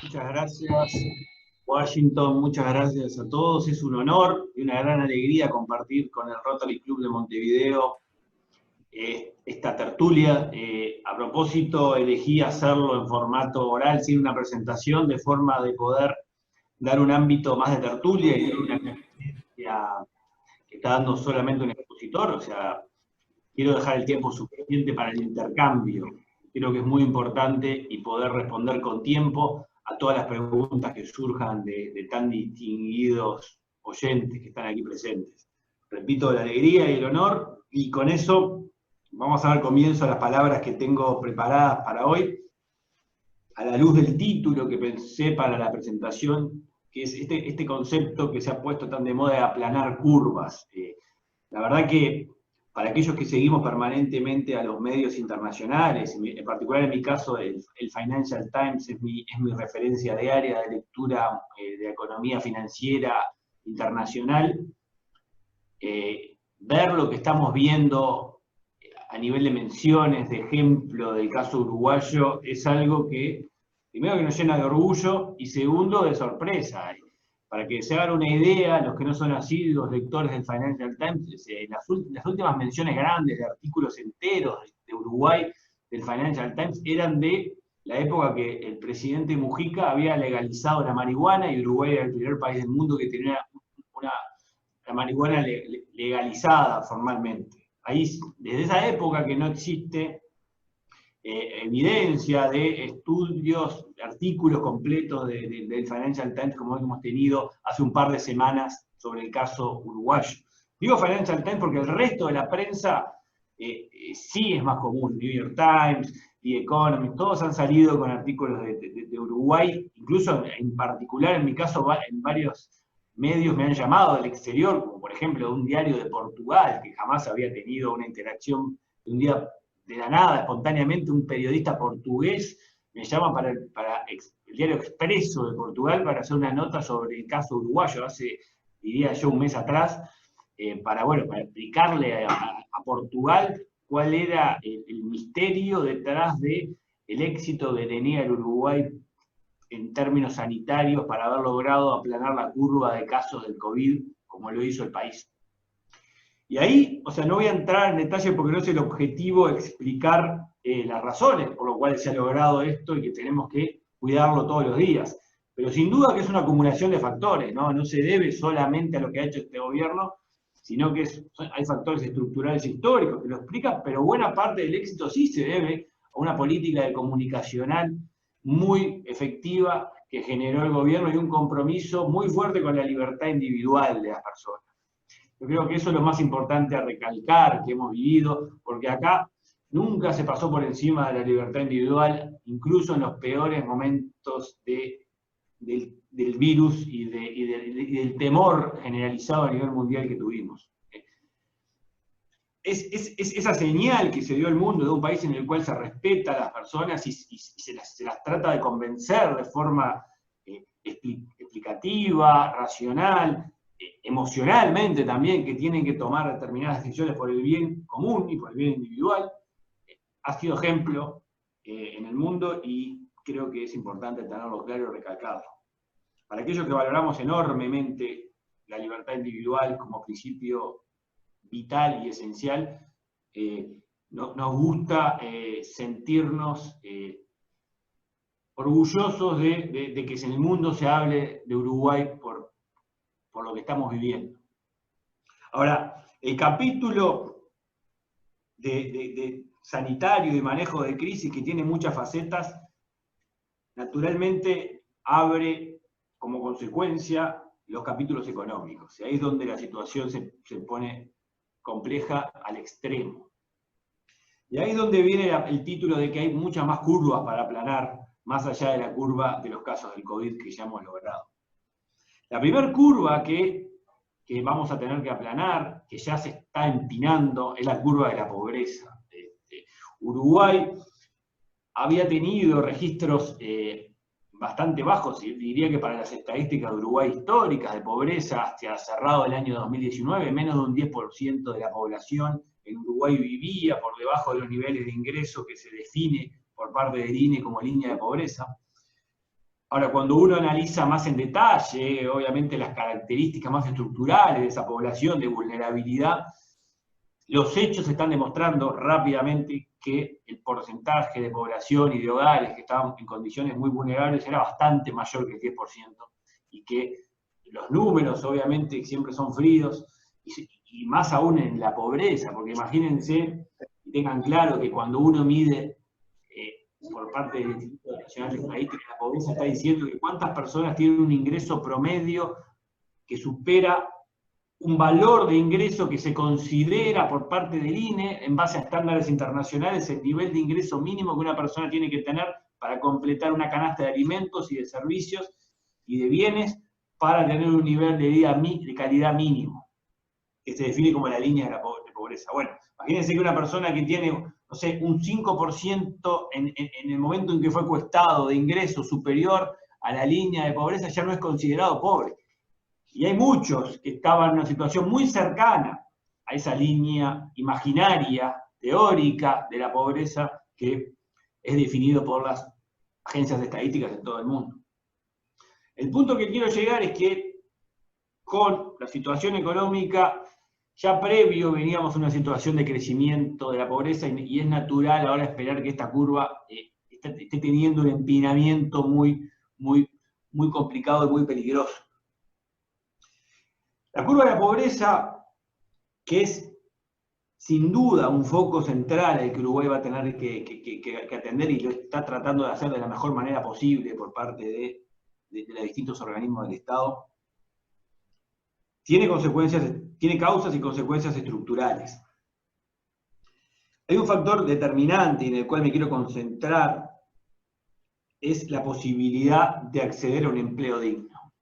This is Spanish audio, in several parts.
Muchas gracias, Washington, muchas gracias a todos. Es un honor y una gran alegría compartir con el Rotary Club de Montevideo esta tertulia. A propósito, elegí hacerlo en formato oral, sin una presentación, de forma de poder dar un ámbito más de tertulia y una conferencia que está dando solamente un expositor. O sea, quiero dejar el tiempo suficiente para el intercambio. Creo que es muy importante y poder responder con tiempo a todas las preguntas que surjan de tan distinguidos oyentes que están aquí presentes. Repito, la alegría y el honor, y con eso vamos a dar comienzo a las palabras que tengo preparadas para hoy, a la luz del título que pensé para la presentación, que es este concepto que se ha puesto tan de moda de aplanar curvas. La verdad que para aquellos que seguimos permanentemente a los medios internacionales, en particular en mi caso el Financial Times es mi referencia diaria de lectura de economía financiera internacional, ver lo que estamos viendo a nivel de menciones, de ejemplo del caso uruguayo, es algo que, primero, que nos llena de orgullo y segundo, de sorpresa. Para que se hagan una idea, los que no son asiduos lectores del Financial Times, las últimas menciones grandes de artículos enteros de Uruguay del Financial Times eran de la época que el presidente Mujica había legalizado la marihuana y Uruguay era el primer país del mundo que tenía la marihuana legalizada formalmente. Ahí, desde esa época que no existe evidencia de estudios, artículos completos del Financial Times como hemos tenido hace un par de semanas sobre el caso uruguayo. Digo Financial Times porque el resto de la prensa sí es más común. New York Times, The Economist, todos han salido con artículos de Uruguay, incluso en particular en mi caso en varios medios me han llamado del exterior, como por ejemplo de un diario de Portugal, que jamás había tenido una interacción de un día de la nada, espontáneamente, un periodista portugués me llama para el diario Expreso de Portugal para hacer una nota sobre el caso uruguayo, hace, diría yo, un mes atrás, para explicarle a Portugal cuál era el misterio detrás del éxito que tenía el Uruguay en términos sanitarios para haber logrado aplanar la curva de casos del COVID como lo hizo el país. Y ahí, o sea, no voy a entrar en detalle porque no es el objetivo explicar las razones por las cuales se ha logrado esto y que tenemos que cuidarlo todos los días. Pero sin duda que es una acumulación de factores, ¿no? No se debe solamente a lo que ha hecho este gobierno, sino que hay factores estructurales históricos que lo explican, pero buena parte del éxito sí se debe a una política de comunicacional muy efectiva que generó el gobierno y un compromiso muy fuerte con la libertad individual de las personas. Yo creo que eso es lo más importante a recalcar que hemos vivido, porque acá nunca se pasó por encima de la libertad individual, incluso en los peores momentos del virus y del temor generalizado a nivel mundial que tuvimos. Es esa señal que se dio al mundo de un país en el cual se respeta a las personas y se las trata de convencer de forma explicativa, racional, emocionalmente también, que tienen que tomar determinadas decisiones por el bien común y por el bien individual, ha sido ejemplo en el mundo y creo que es importante tenerlo claro y recalcarlo. Para aquellos que valoramos enormemente la libertad individual como principio vital y esencial, nos gusta sentirnos orgullosos de que en el mundo se hable de Uruguay por lo que estamos viviendo. Ahora, el capítulo de sanitario y manejo de crisis, que tiene muchas facetas, naturalmente abre como consecuencia los capítulos económicos. Y ahí es donde la situación se pone compleja al extremo. Y ahí es donde viene el título de que hay muchas más curvas para aplanar, más allá de la curva de los casos del COVID que ya hemos logrado. La primera curva que vamos a tener que aplanar, que ya se está empinando, es la curva de la pobreza. Uruguay había tenido registros bastante bajos, y diría que para las estadísticas de Uruguay históricas de pobreza, hasta cerrado el año 2019, menos de un 10% de la población en Uruguay vivía por debajo de los niveles de ingreso que se define por parte del INE como línea de pobreza. Ahora, cuando uno analiza más en detalle, obviamente las características más estructurales de esa población de vulnerabilidad, los hechos están demostrando rápidamente que el porcentaje de población y de hogares que estaban en condiciones muy vulnerables era bastante mayor que el 10%, y que los números obviamente siempre son fríos, y más aún en la pobreza, porque imagínense y tengan claro que cuando uno mide por parte del Instituto Nacional de Estadística, la pobreza está diciendo que cuántas personas tienen un ingreso promedio que supera un valor de ingreso que se considera por parte del INE, en base a estándares internacionales, el nivel de ingreso mínimo que una persona tiene que tener para completar una canasta de alimentos y de servicios y de bienes para tener un nivel de vida de calidad mínimo, que se define como la línea de pobreza. Bueno, imagínense que una persona que tiene, no sé, un 5% en el momento en que fue encuestado de ingreso superior a la línea de pobreza ya no es considerado pobre. Y hay muchos que estaban en una situación muy cercana a esa línea imaginaria, teórica de la pobreza que es definido por las agencias de estadísticas de todo el mundo. El punto que quiero llegar es que con la situación económica, ya previo veníamos a una situación de crecimiento de la pobreza y es natural ahora esperar que esta curva esté teniendo un empinamiento muy complicado y muy peligroso. La curva de la pobreza, que es sin duda un foco central al que Uruguay va a tener que atender y lo está tratando de hacer de la mejor manera posible por parte de los distintos organismos del Estado, tiene causas y consecuencias estructurales. Hay un factor determinante en el cual me quiero concentrar, es la posibilidad de acceder a un empleo digno.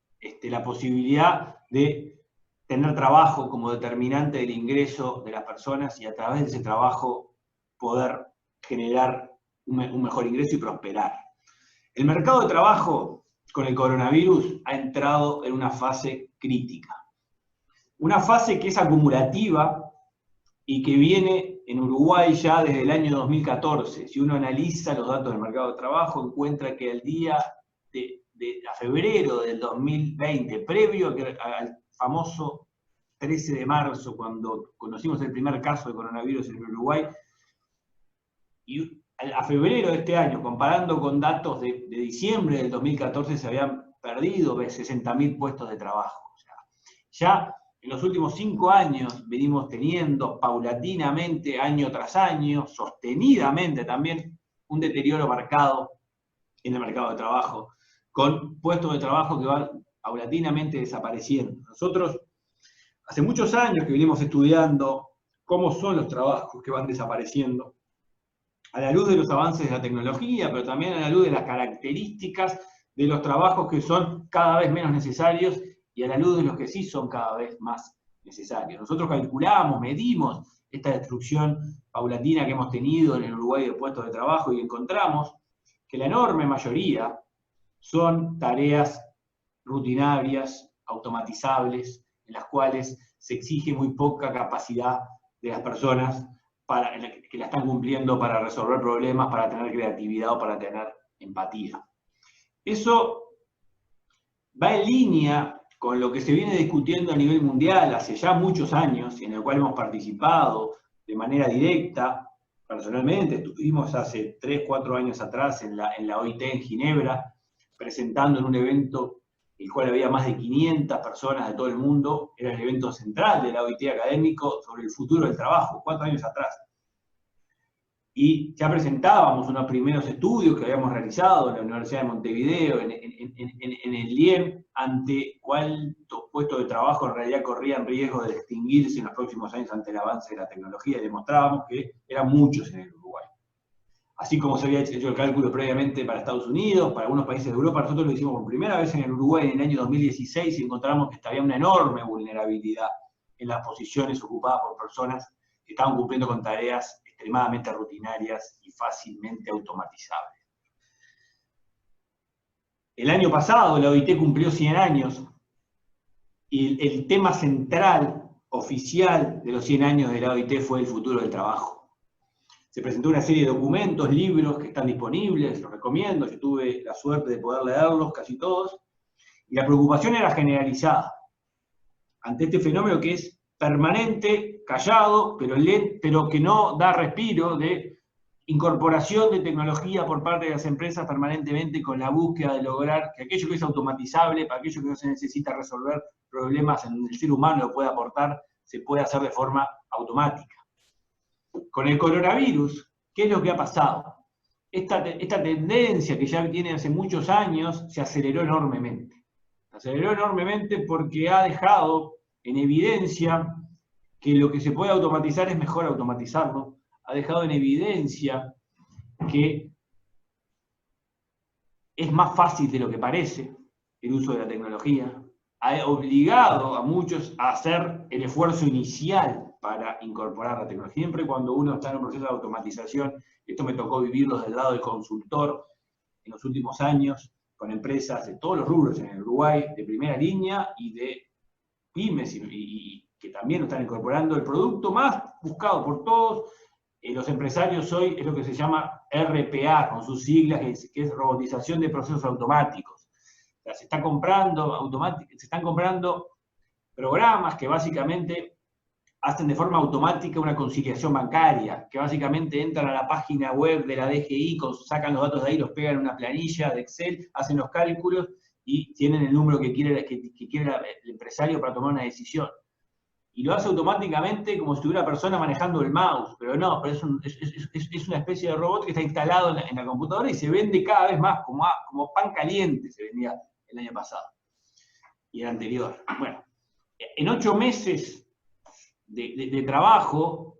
La posibilidad de tener trabajo como determinante del ingreso de las personas y a través de ese trabajo poder generar un mejor ingreso y prosperar. El mercado de trabajo con el coronavirus ha entrado en una fase crítica. Una fase que es acumulativa y que viene en Uruguay ya desde el año 2014. Si uno analiza los datos del mercado de trabajo, encuentra que el día a febrero del 2020, previo al famoso 13 de marzo, cuando conocimos el primer caso de coronavirus en Uruguay, y a febrero de este año, comparando con datos de diciembre del 2014, se habían perdido 60.000 puestos de trabajo. O sea, ya en los últimos 5 años venimos teniendo paulatinamente, año tras año, sostenidamente también, un deterioro marcado en el mercado de trabajo, con puestos de trabajo que van paulatinamente desapareciendo. Nosotros, hace muchos años que venimos estudiando cómo son los trabajos que van desapareciendo, a la luz de los avances de la tecnología, pero también a la luz de las características de los trabajos que son cada vez menos necesarios y a la luz de los que sí son cada vez más necesarios. Nosotros calculamos, medimos esta destrucción paulatina que hemos tenido en el Uruguay de puestos de trabajo y encontramos que la enorme mayoría son tareas rutinarias, automatizables, en las cuales se exige muy poca capacidad de las personas que la están cumpliendo para resolver problemas, para tener creatividad o para tener empatía. Eso va en línea con lo que se viene discutiendo a nivel mundial hace ya muchos años, y en el cual hemos participado de manera directa. Personalmente estuvimos hace 3, 4 años atrás en la OIT en Ginebra, presentando en un evento en el cual había más de 500 personas de todo el mundo. Era el evento central de la OIT académico sobre el futuro del trabajo, 4 años atrás. Y ya presentábamos unos primeros estudios que habíamos realizado en la Universidad de Montevideo, en el LIEM, ante cuántos puestos de trabajo en realidad corrían riesgo de extinguirse en los próximos años ante el avance de la tecnología, y demostrábamos que eran muchos en el Uruguay. Así como se había hecho el cálculo previamente para Estados Unidos, para algunos países de Europa, nosotros lo hicimos por primera vez en el Uruguay en el año 2016 y encontramos que había una enorme vulnerabilidad en las posiciones ocupadas por personas que estaban cumpliendo con tareas extremadamente rutinarias y fácilmente automatizables. El año pasado la OIT cumplió 100 años y el tema central, oficial, de los 100 años de la OIT fue el futuro del trabajo. Se presentó una serie de documentos, libros que están disponibles, los recomiendo, yo tuve la suerte de poder leerlos, casi todos, y la preocupación era generalizada ante este fenómeno que es permanente, callado, pero que no da respiro de incorporación de tecnología por parte de las empresas permanentemente con la búsqueda de lograr que aquello que es automatizable, para aquello que no se necesita resolver problemas en el ser humano lo puede aportar, se puede hacer de forma automática. Con el coronavirus, ¿qué es lo que ha pasado? Esta tendencia que ya tiene hace muchos años se aceleró enormemente. Se aceleró enormemente porque ha dejado en evidencia que lo que se puede automatizar es mejor automatizarlo. Ha dejado en evidencia que es más fácil de lo que parece el uso de la tecnología. Ha obligado a muchos a hacer el esfuerzo inicial para incorporar la tecnología. Siempre cuando uno está en un proceso de automatización, esto me tocó vivirlo del lado del consultor en los últimos años, con empresas de todos los rubros en el Uruguay, de primera línea y de pymes, y que también lo están incorporando. El producto más buscado por todos los empresarios hoy es lo que se llama RPA, con sus siglas, que es robotización de procesos automáticos. O sea, se están comprando programas que básicamente hacen de forma automática una conciliación bancaria, que básicamente entran a la página web de la DGI, sacan los datos de ahí, los pegan en una planilla de Excel, hacen los cálculos y tienen el número que quiere el empresario para tomar una decisión. Y lo hace automáticamente como si estuviera una persona manejando el mouse, pero no, pero es una especie de robot que está instalado en la computadora y se vende cada vez más, como pan caliente se vendía el año pasado y el anterior. Bueno, en 8 meses de trabajo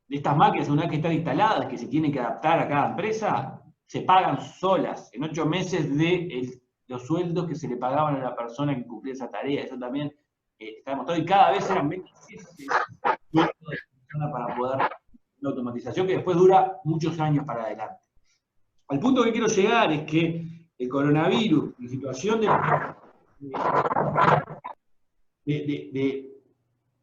de estas máquinas, una vez que están instaladas, que se tienen que adaptar a cada empresa, se pagan solas, en 8 meses de los sueldos que se le pagaban a la persona que cumplía esa tarea. Eso también está demostrado, y cada vez eran menos para poder la automatización, que después dura muchos años para adelante. Al punto que quiero llegar es que el coronavirus, la situación de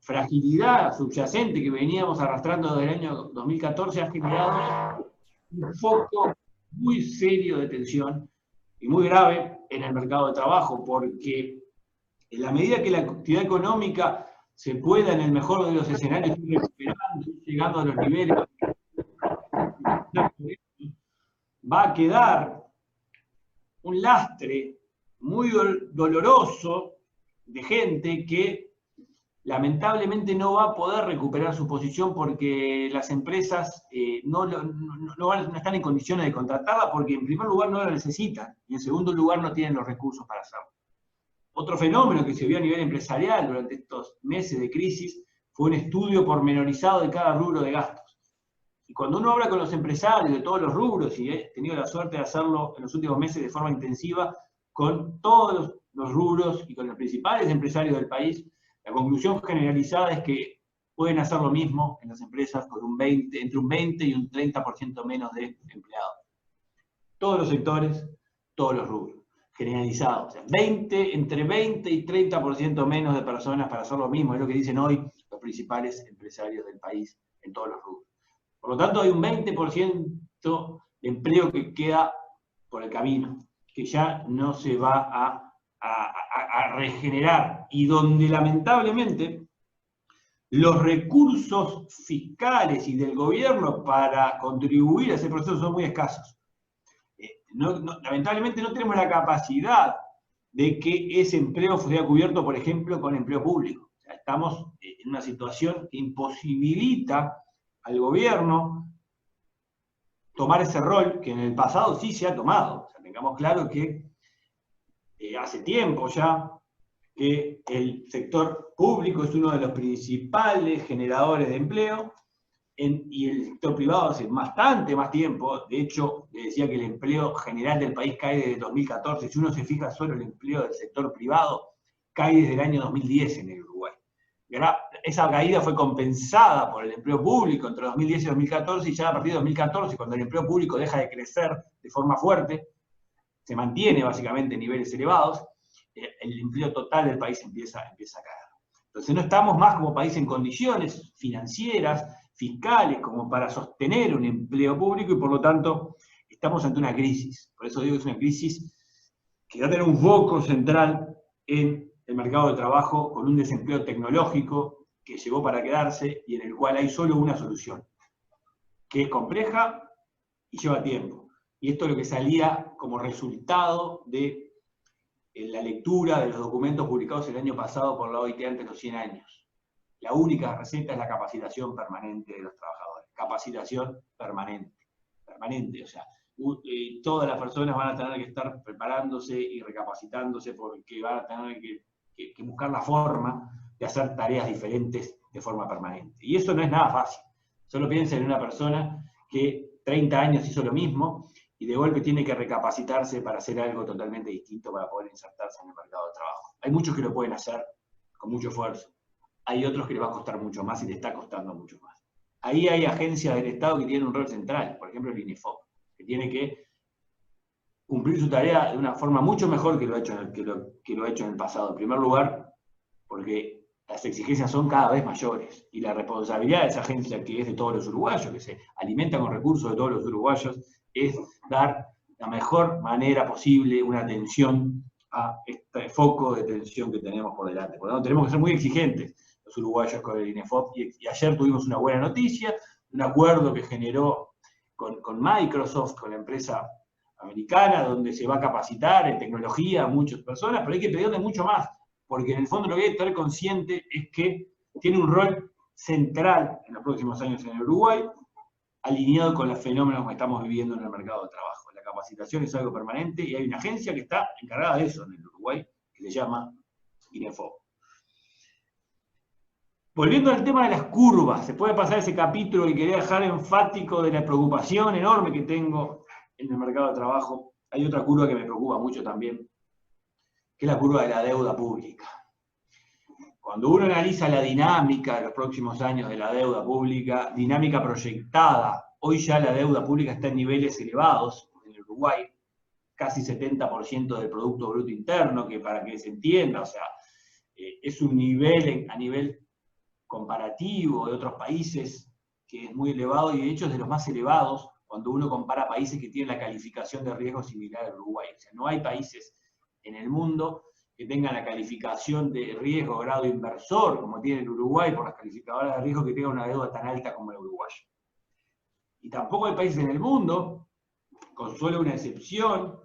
fragilidad subyacente que veníamos arrastrando desde el año 2014 ha generado un foco muy serio de tensión y muy grave en el mercado de trabajo, porque en la medida que la actividad económica se pueda, en el mejor de los escenarios, ir recuperando, llegando a los niveles, va a quedar un lastre muy doloroso de gente que lamentablemente no va a poder recuperar su posición porque las empresas no están en condiciones de contratarla, porque en primer lugar no la necesitan y en segundo lugar no tienen los recursos para hacerlo. Otro fenómeno que se vio a nivel empresarial durante estos meses de crisis fue un estudio pormenorizado de cada rubro de gastos. Y cuando uno habla con los empresarios de todos los rubros, y he tenido la suerte de hacerlo en los últimos meses de forma intensiva, con todos los rubros y con los principales empresarios del país, la conclusión generalizada es que pueden hacer lo mismo en las empresas con entre un 20 y un 30% menos de empleados. Todos los sectores, todos los rubros, generalizados. O sea, entre 20 y 30% menos de personas para hacer lo mismo, es lo que dicen hoy los principales empresarios del país en todos los rubros. Por lo tanto, hay un 20% de empleo que queda por el camino, que ya no se va a regenerar, y donde lamentablemente los recursos fiscales y del gobierno para contribuir a ese proceso son muy escasos. Lamentablemente no tenemos la capacidad de que ese empleo sea cubierto, por ejemplo, con empleo público. O sea, estamos en una situación que imposibilita al gobierno tomar ese rol que en el pasado sí se ha tomado. O sea, tengamos claro que hace tiempo ya que el sector público es uno de los principales generadores de empleo, y el sector privado hace bastante más tiempo. De hecho, le decía que el empleo general del país cae desde 2014. Si uno se fija solo en el empleo del sector privado, cae desde el año 2010 en el Uruguay. Esa caída fue compensada por el empleo público entre 2010 y 2014, y ya a partir de 2014, cuando el empleo público deja de crecer de forma fuerte, se mantiene básicamente en niveles elevados, el empleo total del país empieza a caer. Entonces no estamos más como país en condiciones financieras fiscales como para sostener un empleo público y por lo tanto estamos ante una crisis. Por eso digo que es una crisis que va a tener un foco central en el mercado de trabajo con un desempleo tecnológico que llegó para quedarse y en el cual hay solo una solución, que es compleja y lleva tiempo. Y esto es lo que salía como resultado de la lectura de los documentos publicados el año pasado por la OIT antes de los 100 años. La única receta es la capacitación permanente de los trabajadores. Capacitación permanente. Permanente, o sea, todas las personas van a tener que estar preparándose y recapacitándose porque van a tener que buscar la forma de hacer tareas diferentes de forma permanente. Y eso no es nada fácil. Solo piensen en una persona que 30 años hizo lo mismo y de golpe tiene que recapacitarse para hacer algo totalmente distinto para poder insertarse en el mercado de trabajo. Hay muchos que lo pueden hacer con mucho esfuerzo. Hay otros que les va a costar mucho más y le está costando mucho más. Ahí hay agencias del Estado que tienen un rol central, por ejemplo el INEFOP, que tiene que cumplir su tarea de una forma mucho mejor que lo ha hecho en el pasado. En primer lugar, porque las exigencias son cada vez mayores y la responsabilidad de esa agencia, que es de todos los uruguayos, que se alimenta con recursos de todos los uruguayos, es dar la mejor manera posible una atención a este foco de tensión que tenemos por delante. Por lo tanto, tenemos que ser muy exigentes los uruguayos con el INEFOP y ayer tuvimos una buena noticia, un acuerdo que generó con Microsoft, con la empresa americana, donde se va a capacitar en tecnología a muchas personas, pero hay que pedirle mucho más, porque en el fondo lo que hay que estar consciente es que tiene un rol central en los próximos años en el Uruguay, alineado con los fenómenos que estamos viviendo en el mercado de trabajo. La capacitación es algo permanente y hay una agencia que está encargada de eso en el Uruguay, que se llama INEFOP. Volviendo al tema de las curvas, se puede pasar ese capítulo que quería dejar enfático de la preocupación enorme que tengo en el mercado de trabajo. Hay otra curva que me preocupa mucho también, que es la curva de la deuda pública. Cuando uno analiza la dinámica de los próximos años de la deuda pública, dinámica proyectada, hoy ya la deuda pública está en niveles elevados en el Uruguay, casi 70% del Producto Bruto Interno, que para que se entienda, o sea, es un nivel a nivel comparativo de otros países que es muy elevado y de hecho es de los más elevados cuando uno compara países que tienen la calificación de riesgo similar al Uruguay. O sea, no hay países en el mundo que tengan la calificación de riesgo grado inversor, como tiene el Uruguay, por las calificadoras de riesgo, que tengan una deuda tan alta como el uruguayo. Y tampoco hay países en el mundo, con solo una excepción,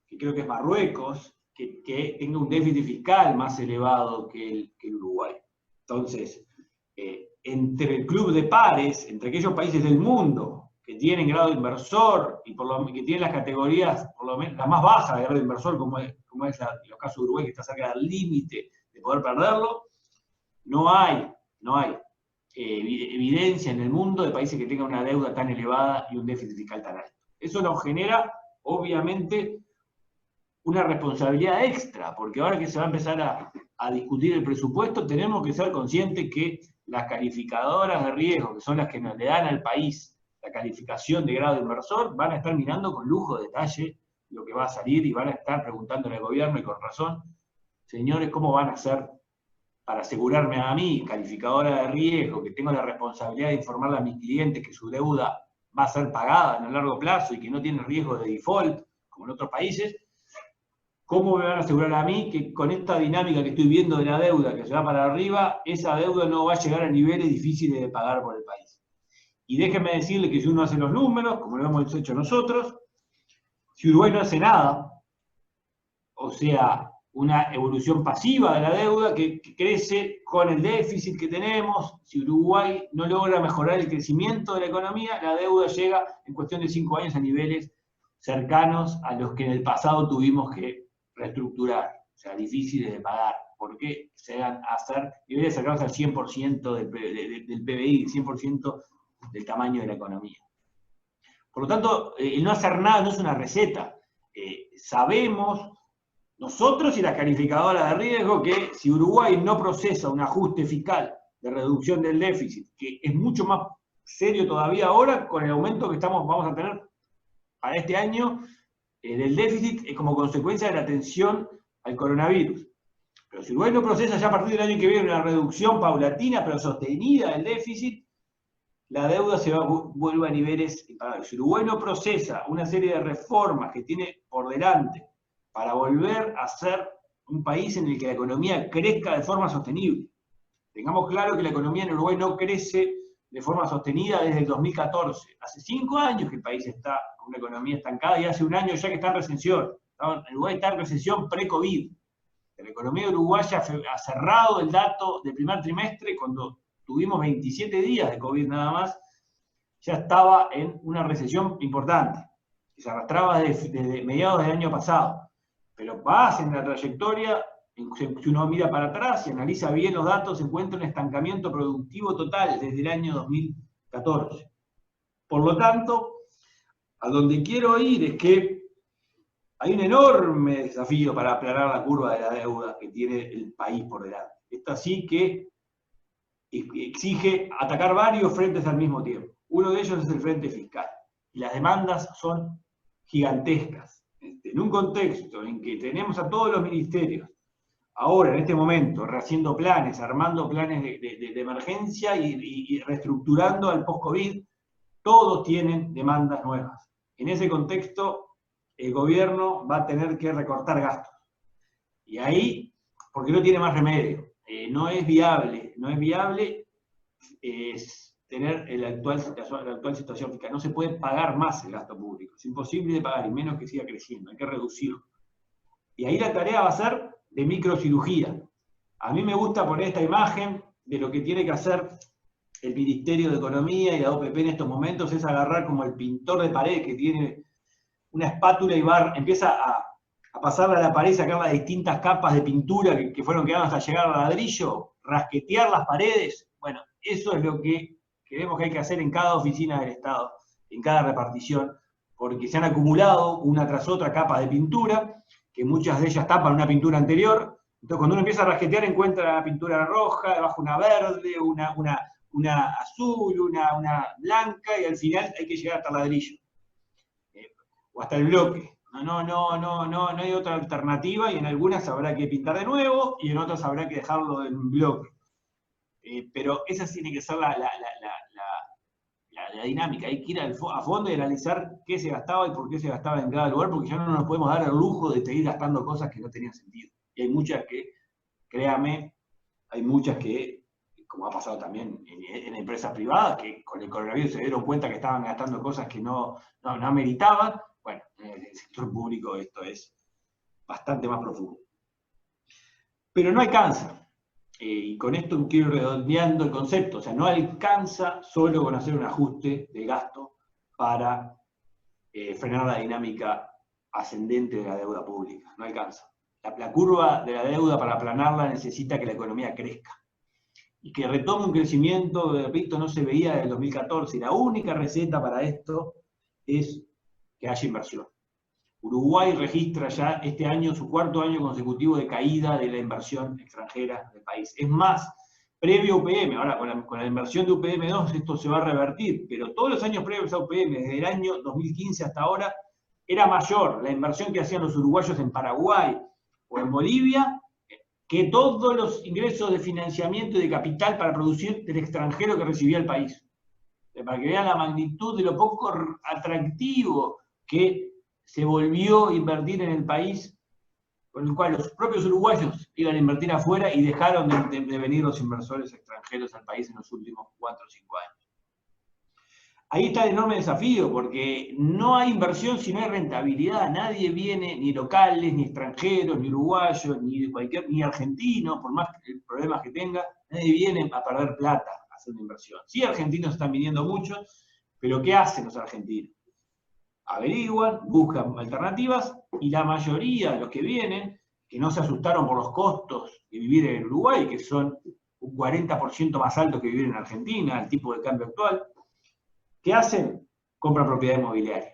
que creo que es Marruecos, que tenga un déficit fiscal más elevado que el Uruguay. Entonces, entre el club de pares, entre aquellos países del mundo que tienen grado inversor y que tienen las categorías, por lo menos las más bajas de grado inversor, como es los casos de Uruguay, que está cerca del límite de poder perderlo, no hay evidencia en el mundo de países que tengan una deuda tan elevada y un déficit fiscal tan alto. Eso nos genera, obviamente, una responsabilidad extra, porque ahora que se va a empezar a discutir el presupuesto, tenemos que ser conscientes que las calificadoras de riesgo, que son las que nos le dan al país la calificación de grado inversor, van a estar mirando con lujo de detalle lo que va a salir y van a estar preguntándole al gobierno, y con razón, señores, ¿cómo van a hacer para asegurarme a mí, calificadora de riesgo, que tengo la responsabilidad de informarle a mis clientes que su deuda va a ser pagada en el largo plazo y que no tiene riesgo de default, como en otros países? ¿Cómo me van a asegurar a mí que con esta dinámica que estoy viendo de la deuda que se va para arriba, esa deuda no va a llegar a niveles difíciles de pagar por el país? Y déjenme decirle que si uno hace los números, como lo hemos hecho nosotros, si Uruguay no hace nada, o sea, una evolución pasiva de la deuda que crece con el déficit que tenemos, si Uruguay no logra mejorar el crecimiento de la economía, la deuda llega en cuestión de 5 años a niveles cercanos a los que en el pasado tuvimos que reestructurar, o sea, difíciles de pagar, porque se van a hacer niveles cercanos al 100% del PBI, 100% del tamaño de la economía. Por lo tanto, el no hacer nada no es una receta. Sabemos nosotros y las calificadoras de riesgo que si Uruguay no procesa un ajuste fiscal de reducción del déficit, que es mucho más serio todavía ahora con el aumento que vamos a tener para este año del déficit como consecuencia de la atención al coronavirus. Pero si Uruguay no procesa ya a partir del año que viene una reducción paulatina pero sostenida del déficit, la deuda vuelve a niveles impagables. Si Uruguay no procesa una serie de reformas que tiene por delante para volver a ser un país en el que la economía crezca de forma sostenible. Tengamos claro que la economía en Uruguay no crece de forma sostenida desde el 2014. Hace 5 años que el país está con una economía estancada y hace un año ya que está en recesión. Uruguay está en recesión pre-COVID. La economía uruguaya ha cerrado el dato del primer trimestre cuando tuvimos 27 días de COVID nada más, ya estaba en una recesión importante, que se arrastraba desde mediados del año pasado. Pero vas en la trayectoria, si uno mira para atrás y analiza bien los datos, se encuentra un estancamiento productivo total desde el año 2014. Por lo tanto, a donde quiero ir es que hay un enorme desafío para aplanar la curva de la deuda que tiene el país por delante. Esto sí que exige atacar varios frentes al mismo tiempo. Uno de ellos es el frente fiscal. Y las demandas son gigantescas. En un contexto en que tenemos a todos los ministerios, ahora en este momento, rehaciendo planes, armando planes de emergencia y reestructurando al post-COVID, todos tienen demandas nuevas. En ese contexto, el gobierno va a tener que recortar gastos. Y ahí, porque no tiene más remedio. No es viable tener la actual situación fiscal. No se puede pagar más el gasto público. Es imposible de pagar, y menos que siga creciendo. Hay que reducirlo. Y ahí la tarea va a ser de microcirugía. A mí me gusta poner esta imagen de lo que tiene que hacer el Ministerio de Economía y la OPP en estos momentos, es agarrar como el pintor de pared que tiene una espátula y empieza a pasarla a la pared, sacar las distintas capas de pintura que fueron quedando hasta llegar al ladrillo, rasquetear las paredes. Bueno, eso es lo que creemos que hay que hacer en cada oficina del Estado, en cada repartición, porque se han acumulado una tras otra capas de pintura, que muchas de ellas tapan una pintura anterior. Entonces, cuando uno empieza a rasquetear, encuentra la pintura roja, debajo una verde, una azul, una blanca, y al final hay que llegar hasta el ladrillo. O hasta el bloque. No hay otra alternativa, y en algunas habrá que pintar de nuevo, y en otras habrá que dejarlo en bloque. Pero esa tiene que ser la dinámica. Hay que ir a fondo y analizar qué se gastaba y por qué se gastaba en cada lugar, porque ya no nos podemos dar el lujo de seguir gastando cosas que no tenían sentido. Y hay muchas que, créame, como ha pasado también en empresas privadas, que con el coronavirus se dieron cuenta que estaban gastando cosas que no meritaban. Bueno, en el sector público esto es bastante más profundo. Pero no alcanza. Y con esto quiero ir redondeando el concepto. O sea, no alcanza solo con hacer un ajuste de gasto para frenar la dinámica ascendente de la deuda pública. No alcanza. La curva de la deuda, para aplanarla, necesita que la economía crezca. Y que retome un crecimiento, repito, no se veía desde el 2014. Y la única receta para esto es que haya inversión. Uruguay registra ya este año su 4º año consecutivo de caída de la inversión extranjera del país. Es más, previo a UPM, ahora con la inversión de UPM2 esto se va a revertir, pero todos los años previos a UPM, desde el año 2015 hasta ahora, era mayor la inversión que hacían los uruguayos en Paraguay o en Bolivia que todos los ingresos de financiamiento y de capital para producir del extranjero que recibía el país. Para que vean la magnitud de lo poco atractivo que se volvió a invertir en el país, con el cual los propios uruguayos iban a invertir afuera y dejaron de venir los inversores extranjeros al país en los últimos 4 o 5 años. Ahí está el enorme desafío, porque no hay inversión si no hay rentabilidad. Nadie viene, ni locales, ni extranjeros, ni uruguayos, ni argentinos, por más problemas que tenga, nadie viene a perder plata a hacer una inversión. Sí, argentinos están viniendo mucho, pero ¿qué hacen los argentinos? Averiguan, buscan alternativas, y la mayoría de los que vienen, que no se asustaron por los costos de vivir en Uruguay, que son un 40% más altos que vivir en Argentina, el tipo de cambio actual, ¿qué hacen? Compran propiedad inmobiliaria.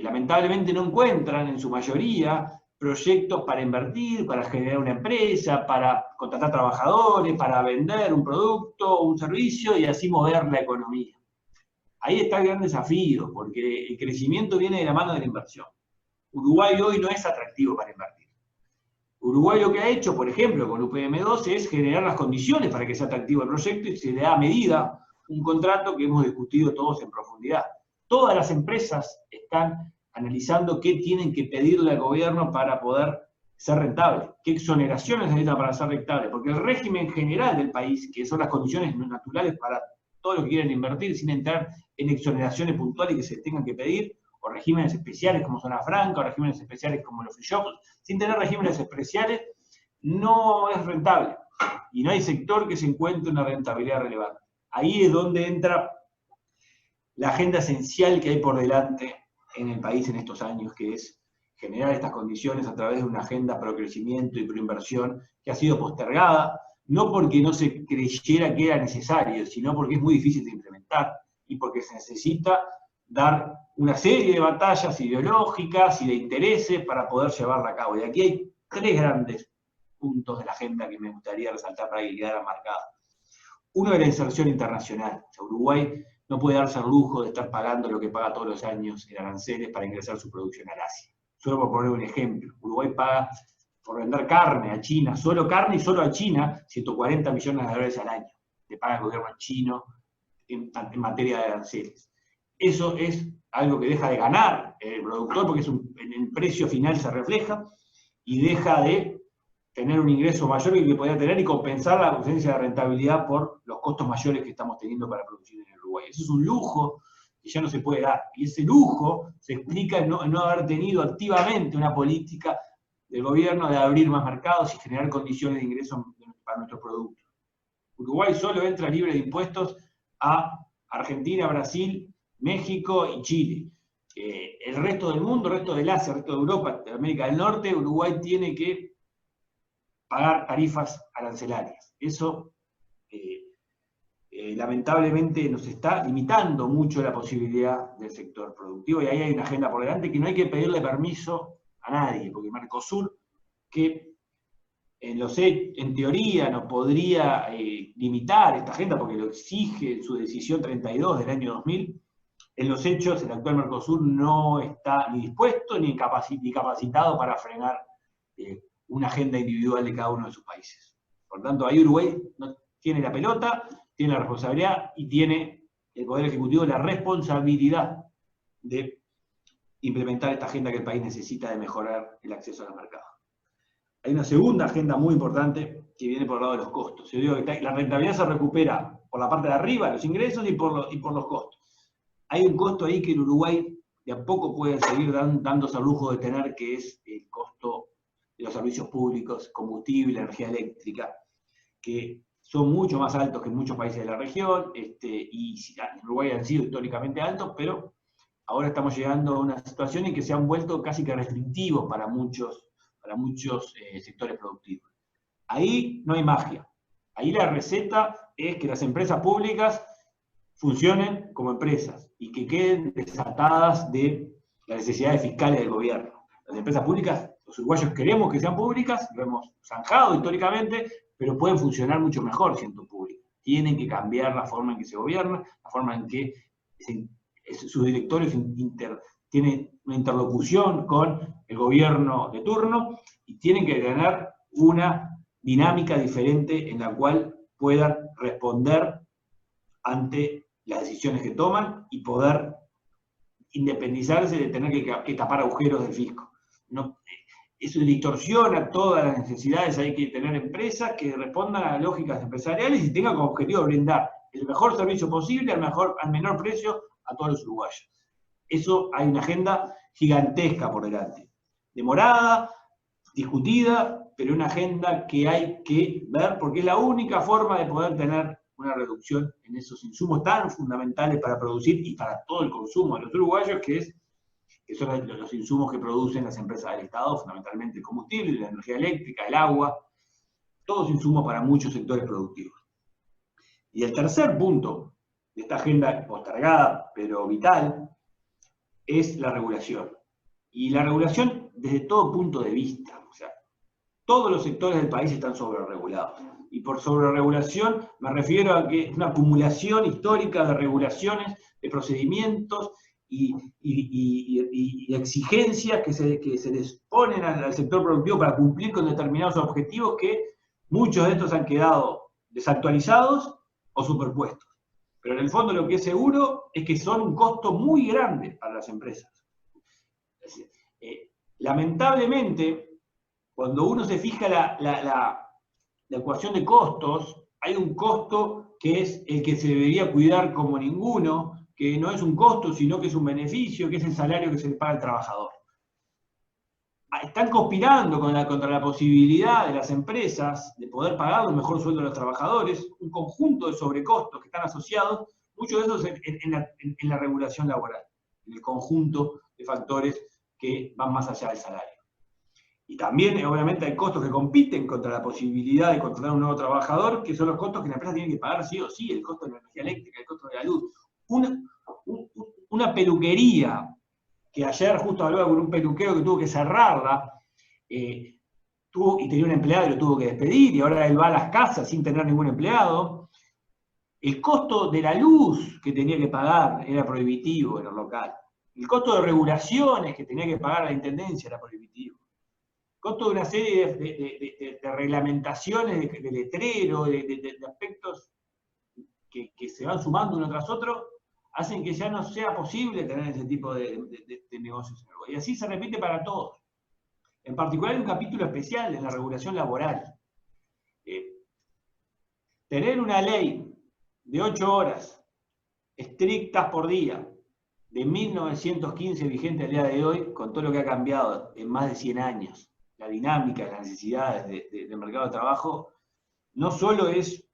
Lamentablemente no encuentran en su mayoría proyectos para invertir, para generar una empresa, para contratar trabajadores, para vender un producto o un servicio y así mover la economía. Ahí está el gran desafío, porque el crecimiento viene de la mano de la inversión. Uruguay hoy no es atractivo para invertir. Uruguay lo que ha hecho, por ejemplo, con UPM2, es generar las condiciones para que sea atractivo el proyecto, y se le da medida un contrato que hemos discutido todos en profundidad. Todas las empresas están analizando qué tienen que pedirle al gobierno para poder ser rentable, qué exoneraciones necesitan para ser rentable, porque el régimen general del país, que son las condiciones naturales para todos los que quieren invertir, sin entrar en exoneraciones puntuales que se tengan que pedir, o regímenes especiales como zona franca, o regímenes especiales como los free shops, sin tener regímenes especiales, no es rentable. Y no hay sector que se encuentre una rentabilidad relevante. Ahí es donde entra la agenda esencial que hay por delante en el país en estos años, que es generar estas condiciones a través de una agenda pro crecimiento y pro inversión que ha sido postergada, no porque no se creyera que era necesario, sino porque es muy difícil de implementar y porque se necesita dar una serie de batallas ideológicas y de intereses para poder llevarla a cabo. Y aquí hay 3 grandes puntos de la agenda que me gustaría resaltar para que quedara marcada. Uno es la inserción internacional. O sea, Uruguay no puede darse el lujo de estar pagando lo que paga todos los años en aranceles para ingresar su producción al Asia. Solo por poner un ejemplo, Uruguay paga por vender carne a China, solo carne y solo a China, 140 millones de dólares al año. Le paga el gobierno chino en materia de aranceles. Eso es algo que deja de ganar el productor porque en el precio final se refleja y deja de tener un ingreso mayor que el que podía tener y compensar la ausencia de rentabilidad por los costos mayores que estamos teniendo para producir en Uruguay. Eso es un lujo que ya no se puede dar. Y ese lujo se explica en no haber tenido activamente una política del gobierno de abrir más mercados y generar condiciones de ingreso para nuestros productos. Uruguay solo entra libre de impuestos a Argentina, Brasil, México y Chile. El resto del mundo, el resto del Asia, el resto de Europa, de América del Norte, Uruguay tiene que pagar tarifas arancelarias. Eso lamentablemente nos está limitando mucho la posibilidad del sector productivo y ahí hay una agenda por delante que no hay que pedirle permiso a nadie, porque Mercosur, que en teoría nos podría limitar esta agenda porque lo exige su decisión 32 del año 2000, en los hechos el actual Mercosur no está ni dispuesto ni capacitado para frenar una agenda individual de cada uno de sus países. Por tanto, ahí Uruguay no tiene la pelota, tiene la responsabilidad y tiene el Poder Ejecutivo la responsabilidad de implementar esta agenda que el país necesita de mejorar el acceso a los mercados. Hay una segunda agenda muy importante que viene por el lado de los costos. Yo digo que la rentabilidad se recupera por la parte de arriba, los ingresos, y por los costos. Hay un costo ahí que en Uruguay de a poco pueden seguir dándose al lujo de tener, que es el costo de los servicios públicos, combustible, energía eléctrica, que son mucho más altos que en muchos países de la región, y en Uruguay han sido históricamente altos, pero ahora estamos llegando a una situación en que se han vuelto casi que restrictivos para muchos sectores productivos. Ahí no hay magia. Ahí la receta es que las empresas públicas funcionen como empresas y que queden desatadas de las necesidades fiscales del gobierno. Las empresas públicas, los uruguayos queremos que sean públicas, lo hemos zanjado históricamente, pero pueden funcionar mucho mejor siendo públicas. Tienen que cambiar la forma en que se gobierna, la forma en que sus directorios tienen una interlocución con el gobierno de turno y tienen que tener una dinámica diferente en la cual puedan responder ante las decisiones que toman y poder independizarse de tener que tapar agujeros del fisco. No, eso distorsiona todas las necesidades. Hay que tener empresas que respondan a lógicas empresariales y tengan como objetivo brindar el mejor servicio posible al menor precio a todos los uruguayos. Eso hay una agenda gigantesca por delante. Demorada, discutida, pero una agenda que hay que ver porque es la única forma de poder tener una reducción en esos insumos tan fundamentales para producir y para todo el consumo de los uruguayos, que son los insumos que producen las empresas del Estado, fundamentalmente el combustible, la energía eléctrica, el agua, todos insumos para muchos sectores productivos. Y el tercer punto de esta agenda postergada, pero vital, es la regulación. Y la regulación desde todo punto de vista. O sea, todos los sectores del país están sobreregulados. Y por sobreregulación me refiero a que es una acumulación histórica de regulaciones, de procedimientos y exigencias que se les ponen al sector productivo para cumplir con determinados objetivos que muchos de estos han quedado desactualizados o superpuestos. Pero en el fondo lo que es seguro es que son un costo muy grande para las empresas. Lamentablemente, cuando uno se fija la ecuación de costos, hay un costo que es el que se debería cuidar como ninguno, que no es un costo, sino que es un beneficio, que es el salario que se le paga al trabajador. Están conspirando contra la posibilidad de las empresas de poder pagar un mejor sueldo a los trabajadores, un conjunto de sobrecostos que están asociados, muchos de esos en la regulación laboral, en el conjunto de factores que van más allá del salario. Y también, obviamente, hay costos que compiten contra la posibilidad de contratar a un nuevo trabajador, que son los costos que la empresa tiene que pagar sí o sí, el costo de la energía eléctrica, el costo de la luz. Una peluquería, que ayer justo hablaba con un peluquero que tuvo que cerrarla, y tenía un empleado y lo tuvo que despedir, y ahora él va a las casas sin tener ningún empleado. El costo de la luz que tenía que pagar era prohibitivo en el local. El costo de regulaciones que tenía que pagar la intendencia era prohibitivo. El costo de una serie de reglamentaciones, de letrero, de aspectos que se van sumando uno tras otro, hacen que ya no sea posible tener ese tipo de negocios en Uruguay. Y así se repite para todos. En particular hay un capítulo especial en la regulación laboral. Tener una ley de 8 horas estrictas por día, de 1915 vigente al día de hoy, con todo lo que ha cambiado en más de 100 años, la dinámica, las necesidades del mercado de trabajo, no solo es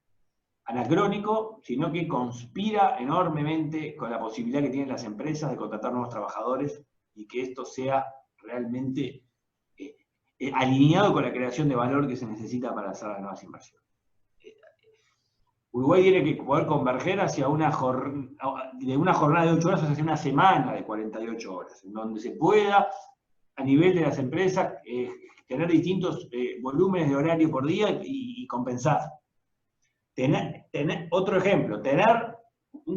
anacrónico, sino que conspira enormemente con la posibilidad que tienen las empresas de contratar nuevos trabajadores y que esto sea realmente alineado con la creación de valor que se necesita para hacer las nuevas inversiones. Uruguay tiene que poder converger hacia de una jornada de 8 horas hacia una semana de 48 horas, en donde se pueda, a nivel de las empresas, tener distintos volúmenes de horario por día y compensar. Otro ejemplo, tener